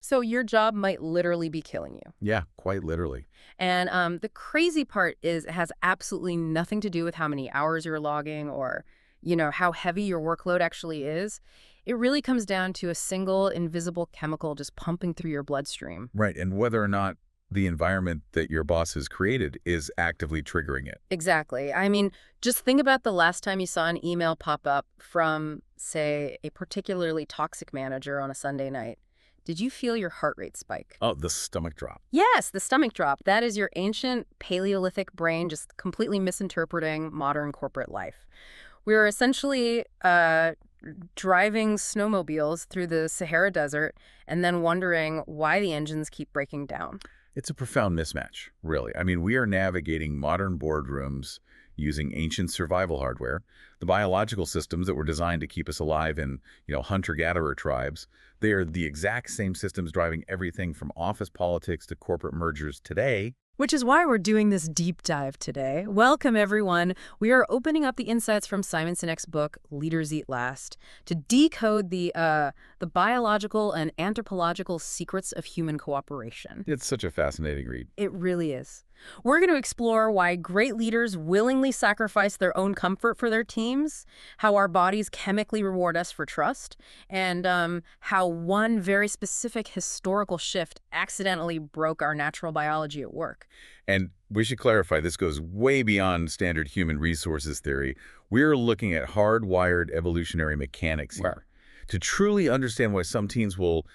So your job might literally be killing you. Yeah, quite literally. And the crazy part is it has absolutely nothing to do with how many hours you're logging or, how heavy your workload actually is. It really comes down to a single invisible chemical just pumping through your bloodstream. Right, and whether or not the environment that your boss has created is actively triggering it. Exactly. I mean, just think about the last time you saw an email pop up from, say, a particularly toxic manager on a Sunday night. Did you feel your heart rate spike? Oh, the stomach drop. Yes, the stomach drop. That is your ancient Paleolithic brain just completely misinterpreting modern corporate life. We were essentially driving snowmobiles through the Sahara Desert and then wondering why the engines keep breaking down. It's a profound mismatch, really. I mean, we are navigating modern boardrooms using ancient survival hardware. The biological systems that were designed to keep us alive in, hunter-gatherer tribes, they are the exact same systems driving everything from office politics to corporate mergers today. Which is why we're doing this deep dive today. Welcome, everyone. We are opening up the insights from Simon Sinek's book, Leaders Eat Last, to decode the biological and anthropological secrets of human cooperation. It's such a fascinating read. It really is. We're going to explore why great leaders willingly sacrifice their own comfort for their teams, how our bodies chemically reward us for trust, and how one very specific historical shift accidentally broke our natural biology at work. And we should clarify, this goes way beyond standard human resources theory. We're looking at hardwired evolutionary mechanics here. Right. To truly understand why some teams will,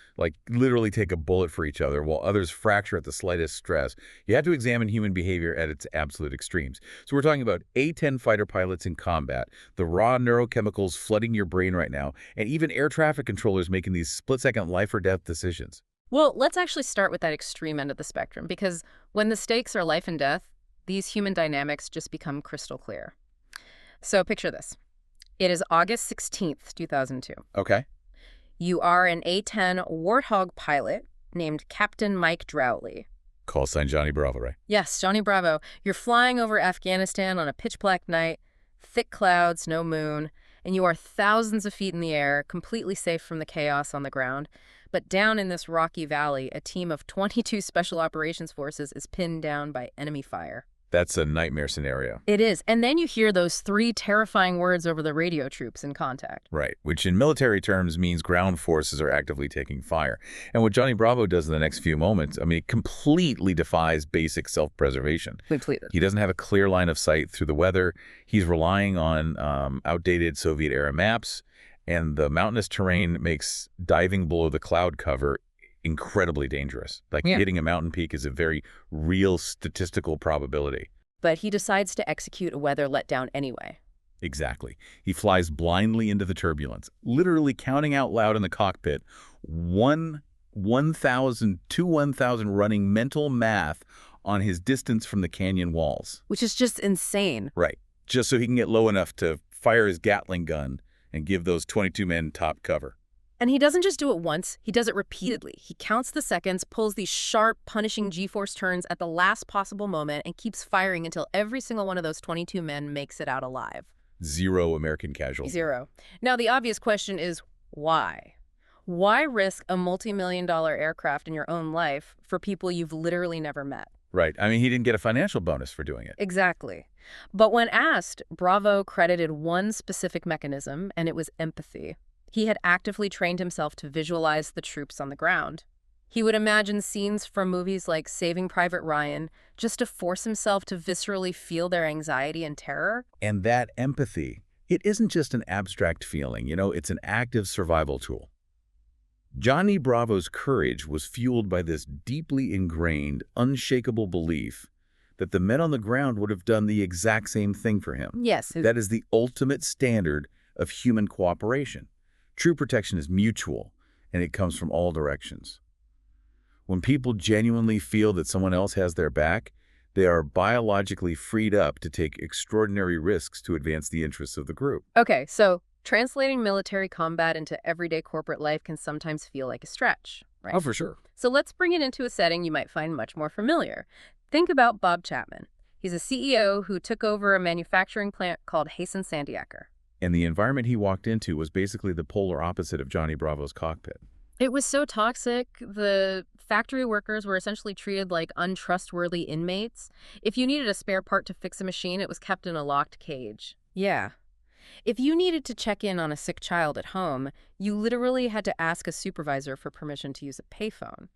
literally take a bullet for each other while others fracture at the slightest stress, you have to examine human behavior at its absolute extremes. So we're talking about A-10 fighter pilots in combat, the raw neurochemicals flooding your brain right now, and even air traffic controllers making these split-second life-or-death decisions. Well, let's actually start with that extreme end of the spectrum, because when the stakes are life and death, these human dynamics just become crystal clear. So picture this. It is August 16th, 2002. Okay. You are an A-10 Warthog pilot named Captain Mike Drowley. Call sign Johnny Bravo, right? Yes, Johnny Bravo. You're flying over Afghanistan on a pitch-black night, thick clouds, no moon, and you are thousands of feet in the air, completely safe from the chaos on the ground. But down in this rocky valley, a team of 22 Special Operations Forces is pinned down by enemy fire. That's a nightmare scenario. It is. And then you hear those three terrifying words over the radio troops in contact. Right, which in military terms means ground forces are actively taking fire. And what Johnny Bravo does in the next few moments, it completely defies basic self-preservation. Completely. He doesn't have a clear line of sight through the weather. He's relying on outdated Soviet-era maps, and the mountainous terrain makes diving below the cloud cover incredibly dangerous. Hitting a mountain peak is a very real statistical probability. But he decides to execute a weather letdown anyway. Exactly. He flies blindly into the turbulence, literally counting out loud in the cockpit 1,000 to 1,000 running mental math on his distance from the canyon walls. Which is just insane. Right. Just so he can get low enough to fire his Gatling gun and give those 22 men top cover. And he doesn't just do it once, he does it repeatedly. He counts the seconds, pulls these sharp, punishing G-force turns at the last possible moment, and keeps firing until every single one of those 22 men makes it out alive. 0 American casualties. 0. Now, the obvious question is, why? Why risk a multi-million-dollar aircraft in your own life for people you've literally never met? Right. He didn't get a financial bonus for doing it. Exactly. But when asked, Bravo credited one specific mechanism, and it was empathy. He had actively trained himself to visualize the troops on the ground. He would imagine scenes from movies like Saving Private Ryan just to force himself to viscerally feel their anxiety and terror. And that empathy, it isn't just an abstract feeling, it's an active survival tool. Johnny Bravo's courage was fueled by this deeply ingrained, unshakable belief that the men on the ground would have done the exact same thing for him. Yes. That is the ultimate standard of human cooperation. True protection is mutual, and it comes from all directions. When people genuinely feel that someone else has their back, they are biologically freed up to take extraordinary risks to advance the interests of the group. Okay, so translating military combat into everyday corporate life can sometimes feel like a stretch, right? Oh, for sure. So let's bring it into a setting you might find much more familiar. Think about Bob Chapman. He's a CEO who took over a manufacturing plant called Hasten Sandiaker. And the environment he walked into was basically the polar opposite of Johnny Bravo's cockpit. It was so toxic. The factory workers were essentially treated like untrustworthy inmates. If you needed a spare part to fix a machine, it was kept in a locked cage. Yeah. If you needed to check in on a sick child at home, you literally had to ask a supervisor for permission to use a payphone.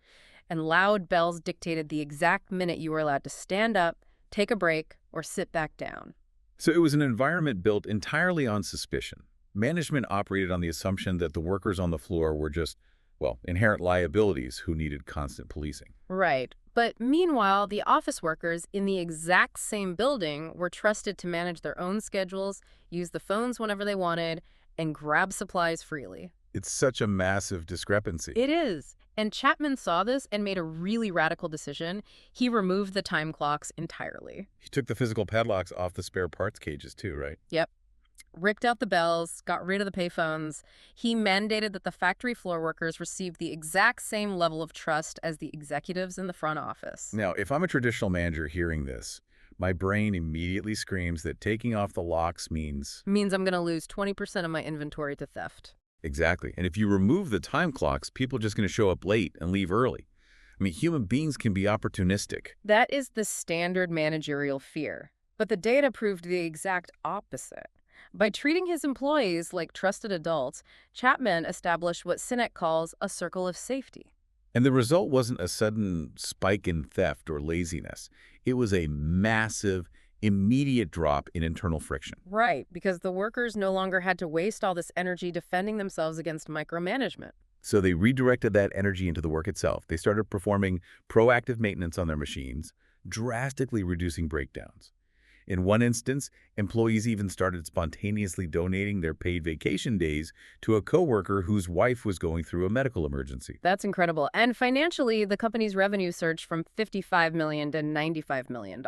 And loud bells dictated the exact minute you were allowed to stand up, take a break, or sit back down. So it was an environment built entirely on suspicion. Management operated on the assumption that the workers on the floor were just, well, inherent liabilities who needed constant policing. Right. But meanwhile, the office workers in the exact same building were trusted to manage their own schedules, use the phones whenever they wanted, and grab supplies freely. It's such a massive discrepancy. It is. And Chapman saw this and made a really radical decision. He removed the time clocks entirely. He took the physical padlocks off the spare parts cages too, right? Yep. Ripped out the bells, got rid of the payphones. He mandated that the factory floor workers receive the exact same level of trust as the executives in the front office. Now, if I'm a traditional manager hearing this, my brain immediately screams that taking off the locks means... Means I'm going to lose 20% of my inventory to theft. Exactly. And if you remove the time clocks, people are just going to show up late and leave early. I mean, human beings can be opportunistic. That is the standard managerial fear. But the data proved the exact opposite. By treating his employees like trusted adults, Chapman established what Sinek calls a circle of safety. And the result wasn't a sudden spike in theft or laziness. It was a massive, immediate drop in internal friction. Right, because the workers no longer had to waste all this energy defending themselves against micromanagement. So they redirected that energy into the work itself. They started performing proactive maintenance on their machines, drastically reducing breakdowns. In one instance, employees even started spontaneously donating their paid vacation days to a coworker whose wife was going through a medical emergency. That's incredible. And financially, the company's revenue surged from $55 million to $95 million.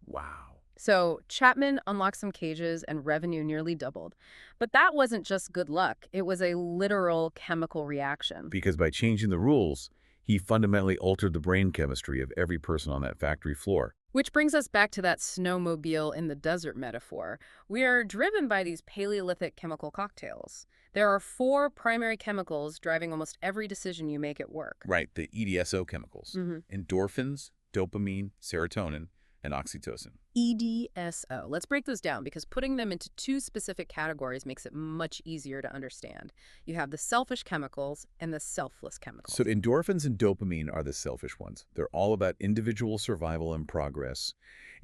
Wow. So Chapman unlocked some cages and revenue nearly doubled. But that wasn't just good luck. It was a literal chemical reaction. Because by changing the rules, he fundamentally altered the brain chemistry of every person on that factory floor. Which brings us back to that snowmobile in the desert metaphor. We are driven by these Paleolithic chemical cocktails. There are 4 primary chemicals driving almost every decision you make at work. Right, the E.D.S.O chemicals. Endorphins, dopamine, serotonin, and oxytocin. E.D.S.O. Let's break those down because putting them into 2 specific categories makes it much easier to understand. You have the selfish chemicals and the selfless chemicals. So endorphins and dopamine are the selfish ones. They're all about individual survival and progress.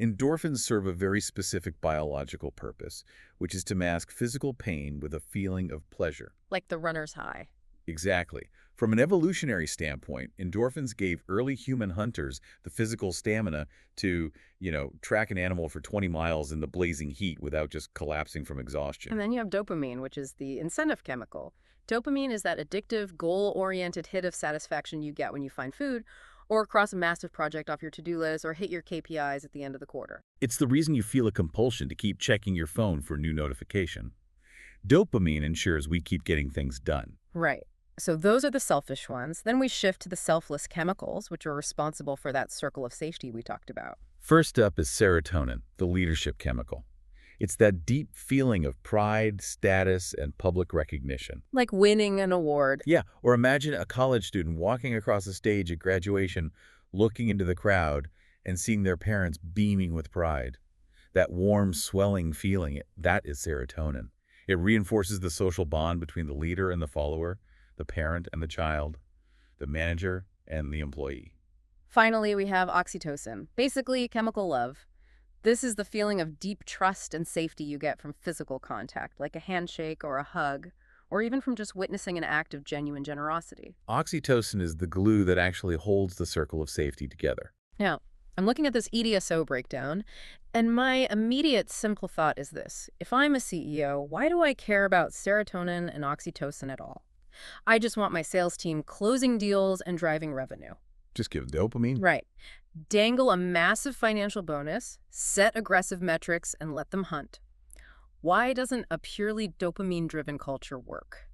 Endorphins serve a very specific biological purpose, which is to mask physical pain with a feeling of pleasure. Like the runner's high. Exactly. From an evolutionary standpoint, endorphins gave early human hunters the physical stamina to, track an animal for 20 miles in the blazing heat without just collapsing from exhaustion. And then you have dopamine, which is the incentive chemical. Dopamine is that addictive, goal-oriented hit of satisfaction you get when you find food or cross a massive project off your to-do list or hit your KPIs at the end of the quarter. It's the reason you feel a compulsion to keep checking your phone for a new notification. Dopamine ensures we keep getting things done. Right. So those are the selfish ones. Then we shift to the selfless chemicals, which are responsible for that circle of safety we talked about. First up is serotonin, the leadership chemical. It's that deep feeling of pride, status, and public recognition. Like winning an award. Yeah, or imagine a college student walking across the stage at graduation, looking into the crowd, and seeing their parents beaming with pride. That warm, swelling feeling, that is serotonin. It reinforces the social bond between the leader and the follower, the parent and the child, the manager and the employee. Finally, we have oxytocin, basically chemical love. This is the feeling of deep trust and safety you get from physical contact, like a handshake or a hug, or even from just witnessing an act of genuine generosity. Oxytocin is the glue that actually holds the circle of safety together. Now, I'm looking at this E.D.S.O breakdown, and my immediate simple thought is this. If I'm a CEO, why do I care about serotonin and oxytocin at all? I just want my sales team closing deals and driving revenue. Just give dopamine? Right. Dangle a massive financial bonus, set aggressive metrics, and let them hunt. Why doesn't a purely dopamine-driven culture work?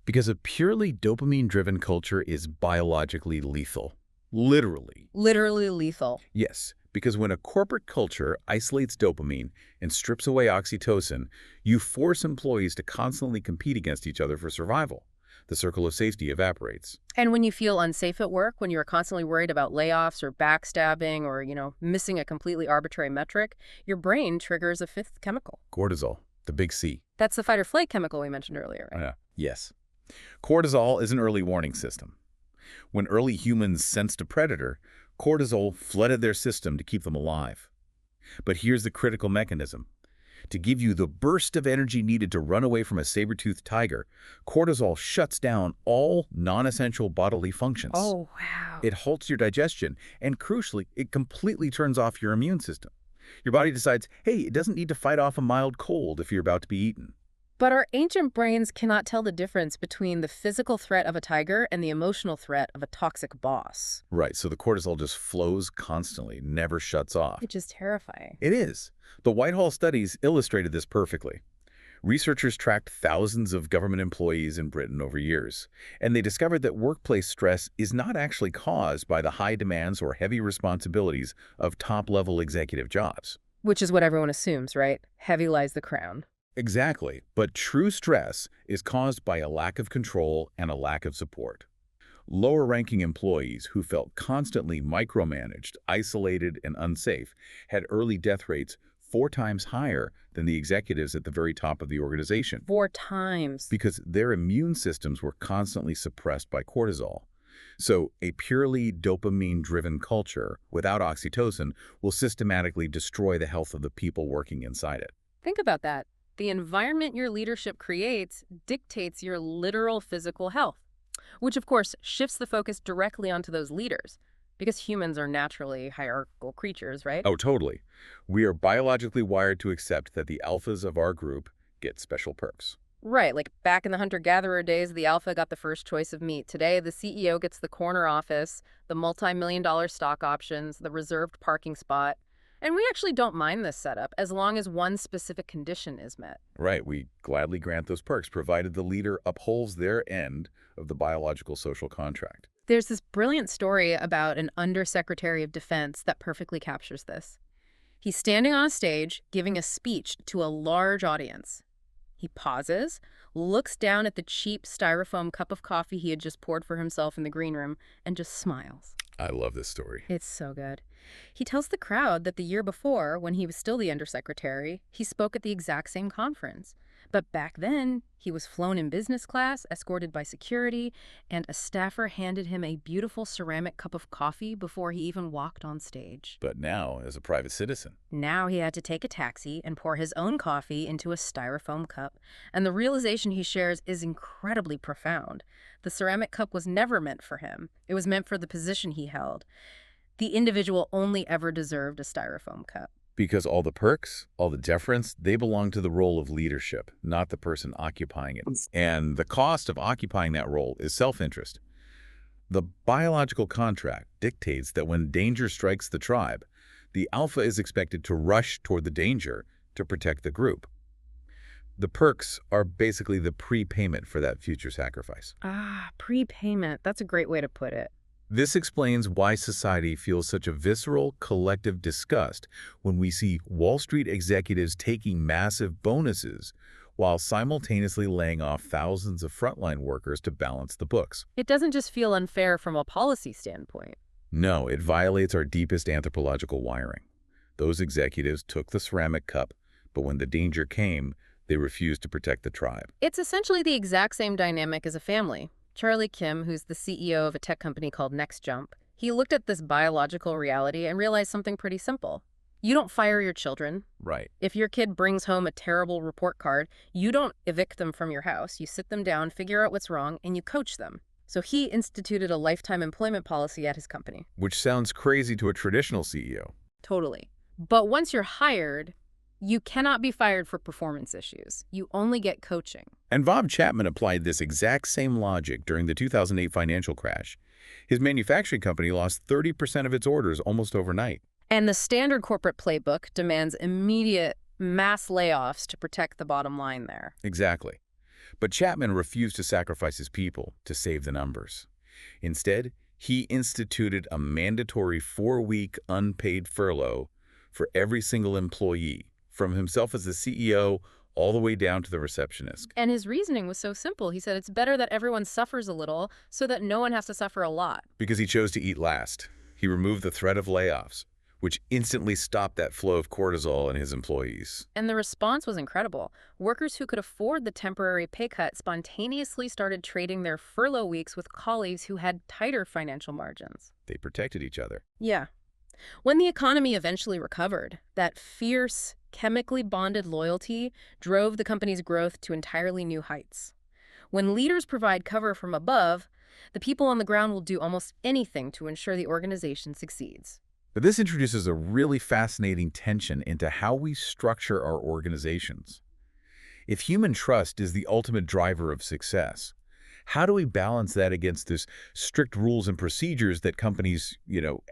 Because a purely dopamine-driven culture is biologically lethal. Literally. Literally lethal. Yes, because when a corporate culture isolates dopamine and strips away oxytocin, you force employees to constantly compete against each other for survival. the circle of safety evaporates. And when you feel unsafe at work, when you're constantly worried about layoffs or backstabbing or, missing a completely arbitrary metric, your brain triggers a fifth chemical. Cortisol, the big C. That's the fight or flight chemical we mentioned earlier, right? Yes. Cortisol is an early warning system. When early humans sensed a predator, cortisol flooded their system to keep them alive. But here's the critical mechanism. To give you the burst of energy needed to run away from a saber-toothed tiger, cortisol shuts down all non-essential bodily functions. Oh, wow. It halts your digestion, and crucially, it completely turns off your immune system. Your body decides, hey, it doesn't need to fight off a mild cold if you're about to be eaten. But our ancient brains cannot tell the difference between the physical threat of a tiger and the emotional threat of a toxic boss. Right, so the cortisol just flows constantly, never shuts off. Which is terrifying. It is. The Whitehall studies illustrated this perfectly. Researchers tracked thousands of government employees in Britain over years, and they discovered that workplace stress is not actually caused by the high demands or heavy responsibilities of top-level executive jobs. Which is what everyone assumes, right? Heavy lies the crown. Exactly, but true stress is caused by a lack of control and a lack of support. Lower-ranking employees who felt constantly micromanaged, isolated, and unsafe had early death rates 4 times higher than the executives at the very top of the organization. 4 times. Because their immune systems were constantly suppressed by cortisol. So a purely dopamine-driven culture without oxytocin will systematically destroy the health of the people working inside it. Think about that. The environment your leadership creates dictates your literal physical health, which of course shifts the focus directly onto those leaders, because humans are naturally hierarchical creatures, right? Oh, totally. We are biologically wired to accept that the alphas of our group get special perks. Right, like back in the hunter-gatherer days, the alpha got the first choice of meat. Today, the CEO gets the corner office, the multi-million-dollar stock options, the reserved parking spot. And we actually don't mind this setup as long as one specific condition is met. Right, we gladly grant those perks, provided the leader upholds their end of the biological social contract. There's this brilliant story about an undersecretary of defense that perfectly captures this. He's standing on a stage giving a speech to a large audience. He pauses, looks down at the cheap styrofoam cup of coffee he had just poured for himself in the green room, and just smiles. I love this story. It's so good. He tells the crowd that the year before, when he was still the undersecretary, he spoke at the exact same conference. But back then, he was flown in business class, escorted by security, and a staffer handed him a beautiful ceramic cup of coffee before he even walked on stage. But now, as a private citizen. Now he had to take a taxi and pour his own coffee into a styrofoam cup, and the realization he shares is incredibly profound. The ceramic cup was never meant for him. It was meant for the position he held. The individual only ever deserved a styrofoam cup. Because all the perks, all the deference, they belong to the role of leadership, not the person occupying it. And the cost of occupying that role is self-interest. The biological contract dictates that when danger strikes the tribe, the alpha is expected to rush toward the danger to protect the group. The perks are basically the prepayment for that future sacrifice. Ah, prepayment. That's a great way to put it. This explains why society feels such a visceral, collective disgust when we see Wall Street executives taking massive bonuses while simultaneously laying off thousands of frontline workers to balance the books. It doesn't just feel unfair from a policy standpoint. No, it violates our deepest anthropological wiring. Those executives took the ceramic cup, but when the danger came, they refused to protect the tribe. It's essentially the exact same dynamic as a family. Charlie Kim, who's the CEO of a tech company called NextJump, he looked at this biological reality and realized something pretty simple. You don't fire your children. Right. If your kid brings home a terrible report card, you don't evict them from your house. You sit them down, figure out what's wrong, and you coach them. So he instituted a lifetime employment policy at his company. Which sounds crazy to a traditional CEO. Totally. But once you're hired, you cannot be fired for performance issues. You only get coaching. And Bob Chapman applied this exact same logic during the 2008 financial crash. His manufacturing company lost 30% of its orders almost overnight. And the standard corporate playbook demands immediate mass layoffs to protect the bottom line there. Exactly. But Chapman refused to sacrifice his people to save the numbers. Instead, he instituted a mandatory 4-week unpaid furlough for every single employee, from himself as the CEO all the way down to the receptionist. And his reasoning was so simple. He said it's better that everyone suffers a little so that no one has to suffer a lot. Because he chose to eat last. He removed the threat of layoffs, which instantly stopped that flow of cortisol in his employees. And the response was incredible. Workers who could afford the temporary pay cut spontaneously started trading their furlough weeks with colleagues who had tighter financial margins. They protected each other. Yeah. When the economy eventually recovered, that fierce, chemically bonded loyalty drove the company's growth to entirely new heights. When leaders provide cover from above, the people on the ground will do almost anything to ensure the organization succeeds. But this introduces a really fascinating tension into how we structure our organizations. If human trust is the ultimate driver of success, how do we balance that against this strict rules and procedures that companies,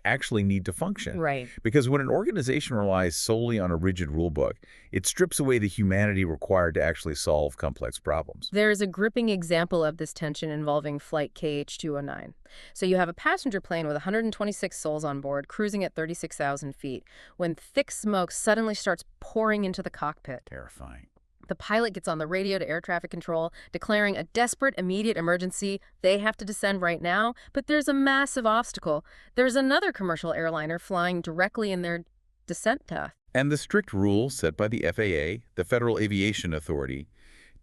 actually need to function? Right. Because when an organization relies solely on a rigid rule book, it strips away the humanity required to actually solve complex problems. There is a gripping example of this tension involving flight KH-209. So you have a passenger plane with 126 souls on board, cruising at 36,000 feet, when thick smoke suddenly starts pouring into the cockpit. Terrifying. The pilot gets on the radio to air traffic control, declaring a desperate, immediate emergency. They have to descend right now, but there's a massive obstacle. There's another commercial airliner flying directly in their descent path. And the strict rule set by the FAA, the Federal Aviation Authority,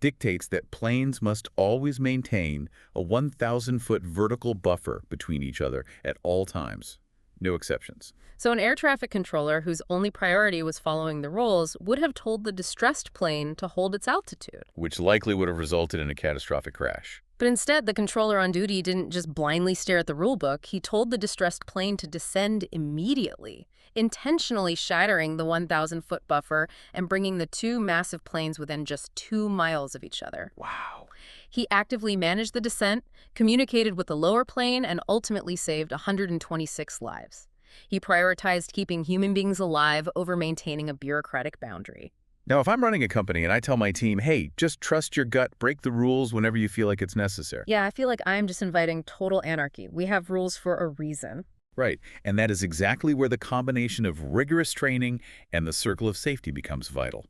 dictates that planes must always maintain a 1,000-foot vertical buffer between each other at all times. No exceptions. So an air traffic controller whose only priority was following the rules would have told the distressed plane to hold its altitude. Which likely would have resulted in a catastrophic crash. But instead, the controller on duty didn't just blindly stare at the rulebook. He told the distressed plane to descend immediately, intentionally shattering the 1,000-foot buffer and bringing the two massive planes within just 2 miles of each other. Wow. He actively managed the descent, communicated with the lower plane, and ultimately saved 126 lives. He prioritized keeping human beings alive over maintaining a bureaucratic boundary. Now, if I'm running a company and I tell my team, hey, just trust your gut, break the rules whenever you feel like it's necessary. Yeah, I feel like I'm just inviting total anarchy. We have rules for a reason. Right, and that is exactly where the combination of rigorous training and the circle of safety becomes vital.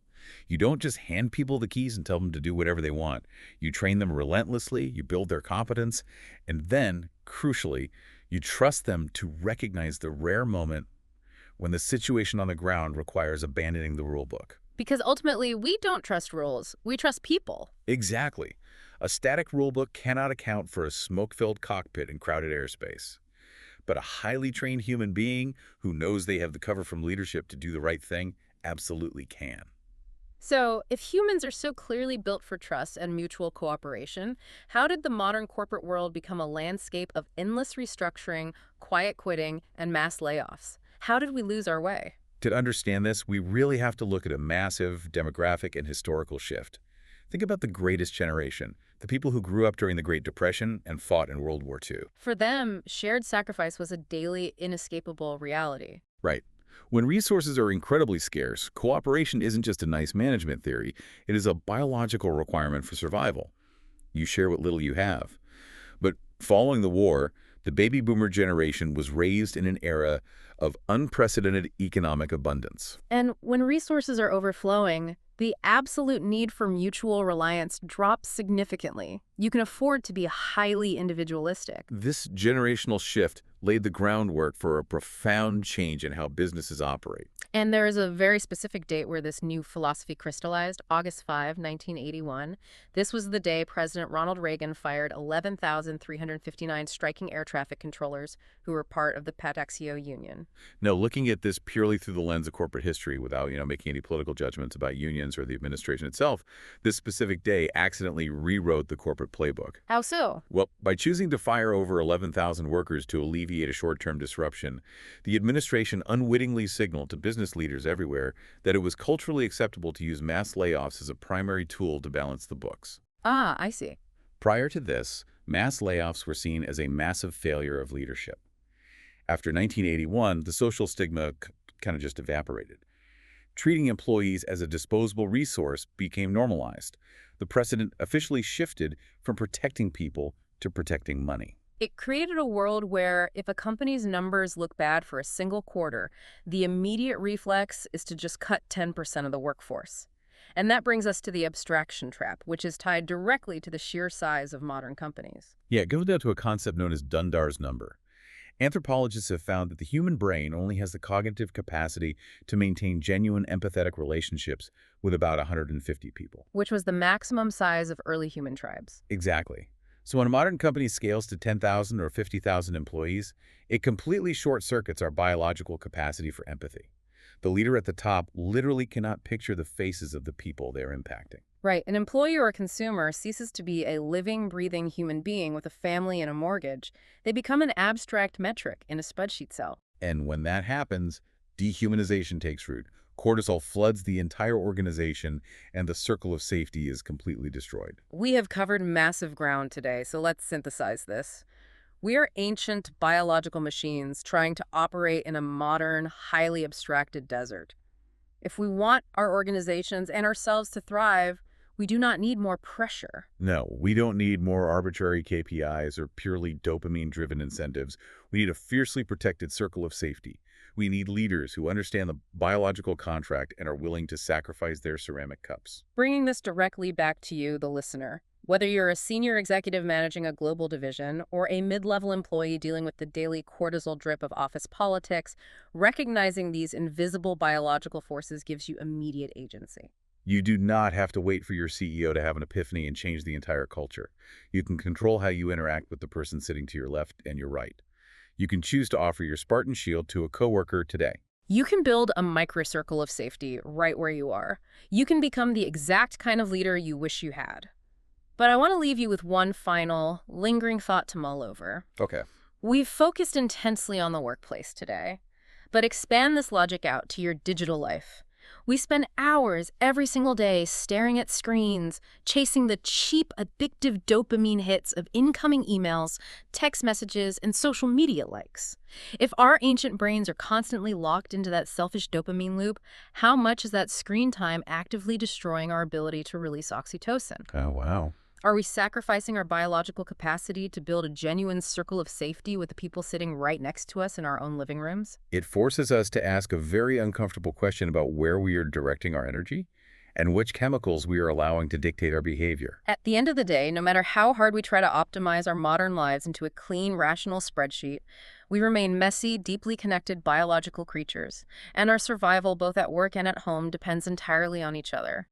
You don't just hand people the keys and tell them to do whatever they want. You train them relentlessly, you build their competence, and then, crucially, you trust them to recognize the rare moment when the situation on the ground requires abandoning the rule book. Because ultimately, we don't trust rules. We trust people. Exactly. A static rulebook cannot account for a smoke-filled cockpit in crowded airspace. But a highly trained human being who knows they have the cover from leadership to do the right thing absolutely can. So, if humans are so clearly built for trust and mutual cooperation, how did the modern corporate world become a landscape of endless restructuring, quiet quitting, and mass layoffs? How did we lose our way? To understand this, we really have to look at a massive demographic and historical shift. Think about the greatest generation, the people who grew up during the Great Depression and fought in World War II. For them, shared sacrifice was a daily, inescapable reality. Right. When resources are incredibly scarce, cooperation isn't just a nice management theory, it is a biological requirement for survival. You share what little you have. But following the war, the baby boomer generation was raised in an era of unprecedented economic abundance. And when resources are overflowing, the absolute need for mutual reliance drops significantly. You can afford to be highly individualistic. This generational shift laid the groundwork for a profound change in how businesses operate. And there is a very specific date where this new philosophy crystallized, August 5, 1981. This was the day President Ronald Reagan fired 11,359 striking air traffic controllers who were part of the Pataxio Union. Now, looking at this purely through the lens of corporate history without, making any political judgments about unions or the administration itself, this specific day accidentally rewrote the corporate playbook. How so? Well, by choosing to fire over 11,000 workers to alleviate a short-term disruption, the administration unwittingly signaled to business leaders everywhere that it was culturally acceptable to use mass layoffs as a primary tool to balance the books. Ah, I see. Prior to this, mass layoffs were seen as a massive failure of leadership. After 1981, the social stigma kind of just evaporated. Treating employees as a disposable resource became normalized. The precedent officially shifted from protecting people to protecting money. It created a world where if a company's numbers look bad for a single quarter, the immediate reflex is to just cut 10% of the workforce. And that brings us to the abstraction trap, which is tied directly to the sheer size of modern companies. Yeah, it goes down to a concept known as Dunbar's number. Anthropologists have found that the human brain only has the cognitive capacity to maintain genuine empathetic relationships with about 150 people. Which was the maximum size of early human tribes. Exactly. So when a modern company scales to 10,000 or 50,000 employees, it completely short-circuits our biological capacity for empathy. The leader at the top literally cannot picture the faces of the people they're impacting. Right. An employee or a consumer ceases to be a living, breathing human being with a family and a mortgage. They become an abstract metric in a spreadsheet cell. And when that happens, dehumanization takes root. Cortisol floods the entire organization, and the circle of safety is completely destroyed. We have covered massive ground today, so let's synthesize this. We are ancient biological machines trying to operate in a modern, highly abstracted desert. If we want our organizations and ourselves to thrive, we do not need more pressure. No, we don't need more arbitrary KPIs or purely dopamine-driven incentives. We need a fiercely protected circle of safety. We need leaders who understand the biological contract and are willing to sacrifice their ceramic cups. Bringing this directly back to you, the listener. Whether you're a senior executive managing a global division or a mid-level employee dealing with the daily cortisol drip of office politics, recognizing these invisible biological forces gives you immediate agency. You do not have to wait for your CEO to have an epiphany and change the entire culture. You can control how you interact with the person sitting to your left and your right. You can choose to offer your Spartan shield to a coworker today. You can build a microcircle of safety right where you are. You can become the exact kind of leader you wish you had. But I want to leave you with one final, lingering thought to mull over. Okay. We've focused intensely on the workplace today, but expand this logic out to your digital life. We spend hours every single day staring at screens, chasing the cheap, addictive dopamine hits of incoming emails, text messages, and social media likes. If our ancient brains are constantly locked into that selfish dopamine loop, how much is that screen time actively destroying our ability to release oxytocin? Oh, wow. Are we sacrificing our biological capacity to build a genuine circle of safety with the people sitting right next to us in our own living rooms? It forces us to ask a very uncomfortable question about where we are directing our energy and which chemicals we are allowing to dictate our behavior. At the end of the day, no matter how hard we try to optimize our modern lives into a clean, rational spreadsheet, we remain messy, deeply connected biological creatures, and our survival both at work and at home depends entirely on each other.